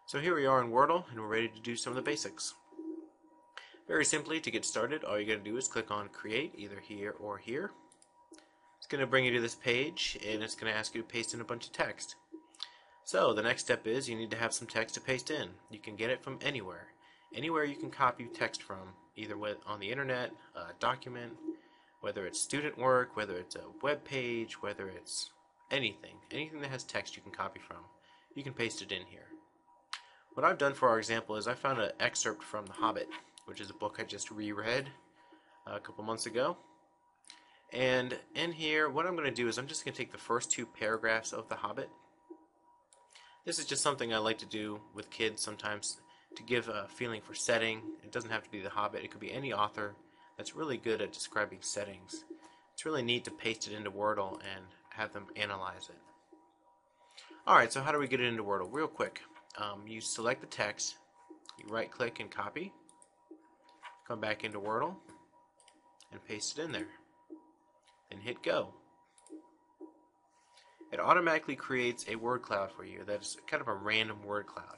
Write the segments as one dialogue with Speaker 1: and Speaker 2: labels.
Speaker 1: So here we are in Wordle, and we're ready to do some of the basics. Very simply, to get started, all you're going to do is click on Create, either here or here. It's going to bring you to this page, and it's going to ask you to paste in a bunch of text. So the next step is you need to have some text to paste in. You can get it from anywhere. Anywhere you can copy text from, either on the internet, a document, whether it's student work, whether it's a web page, whether it's anything that has text you can copy from. You can paste it in here. What I've done for our example is I found an excerpt from The Hobbit, which is a book I just reread a couple months ago. And in here, what I'm going to do is I'm just going to take the first two paragraphs of The Hobbit. This is just something I like to do with kids sometimes to give a feeling for setting. It doesn't have to be The Hobbit. It could be any author that's really good at describing settings. It's really neat to paste it into Wordle and have them analyze it. Alright, so how do we get it into Wordle? Real quick. You select the text, you right click and copy, come back into Wordle and paste it in there, then hit go. It automatically creates a word cloud for you. That's kind of a random word cloud.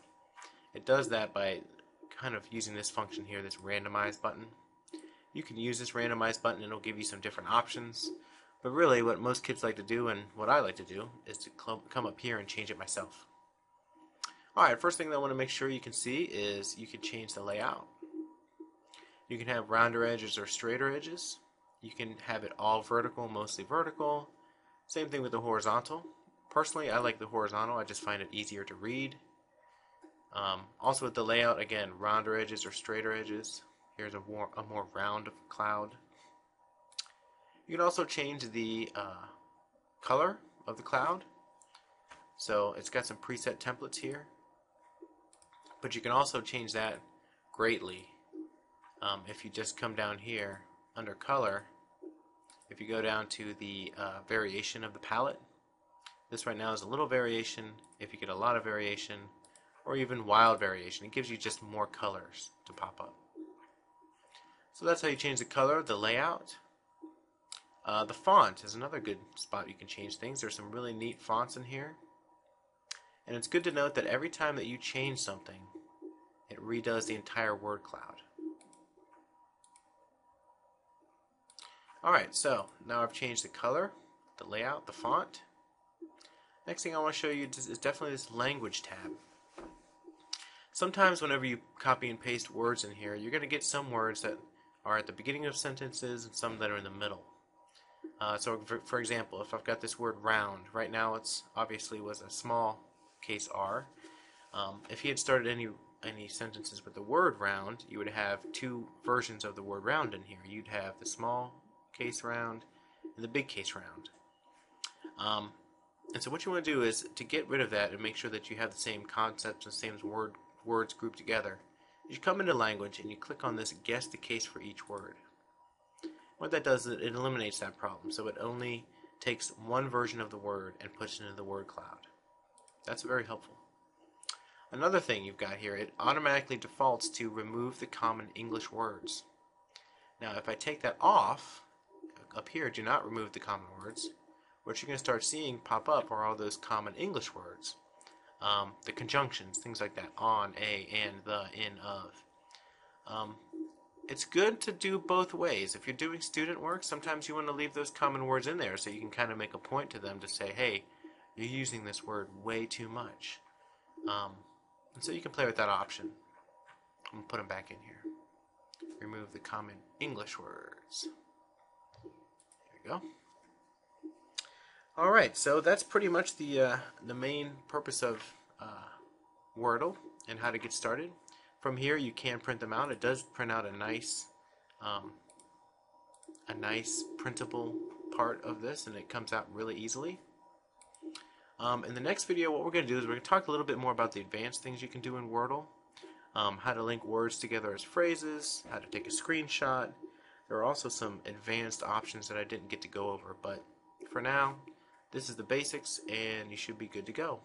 Speaker 1: It does that by kind of using this function here, this randomize button. You can use this randomize button and it'll give you some different options, but really what most kids like to do and what I like to do is to come up here and change it myself. Alright, first thing that I want to make sure you can see is you can change the layout. You can have rounder edges or straighter edges. You can have it all vertical, mostly vertical. Same thing with the horizontal. Personally, I like the horizontal. I just find it easier to read. Also with the layout, again, rounder edges or straighter edges. Here's a more round cloud. You can also change the color of the cloud. So it's got some preset templates here. But you can also change that greatly if you just come down here under color. If you go down to the variation of the palette, this right now is a little variation. If you get a lot of variation or even wild variation, it gives you just more colors to pop up. So that's how you change the color, the layout. The font is another good spot you can change things. There's some really neat fonts in here. And it's good to note that every time that you change something, it redoes the entire word cloud. Alright, so now I've changed the color, the layout, the font. Next thing I want to show you is definitely this language tab. Sometimes whenever you copy and paste words in here, you're going to get some words that are at the beginning of sentences and some that are in the middle. So for example, if I've got this word round, right now it's obviously was a small case R. If he had started any sentences with the word round, you would have two versions of the word round in here. You'd have the small case round and the big case round. And so what you want to do is to get rid of that and make sure that you have the same concepts and same words grouped together. You come into language and you click on this guess the case for each word. What that does is it eliminates that problem. So it only takes one version of the word and puts it into the word cloud. That's very helpful. Another thing you've got here, it automatically defaults to remove the common English words. Now if I take that off, up here, do not remove the common words, what you're going to start seeing pop up are all those common English words. The conjunctions, things like that, on, a, and, the, in, of. It's good to do both ways. If you're doing student work, sometimes you want to leave those common words in there so you can kind of make a point to them to say, hey, you're using this word way too much. And so you can play with that option. I'm going to put them back in here. Remove the common English words. There we go. Alright, so that's pretty much the main purpose of Wordle and how to get started. From here you can print them out. It does print out a nice printable part of this, and it comes out really easily. In the next video, what we're going to do is we're going to talk a little bit more about the advanced things you can do in Wordle, how to link words together as phrases, how to take a screenshot. There are also some advanced options that I didn't get to go over, but for now, this is the basics, and you should be good to go.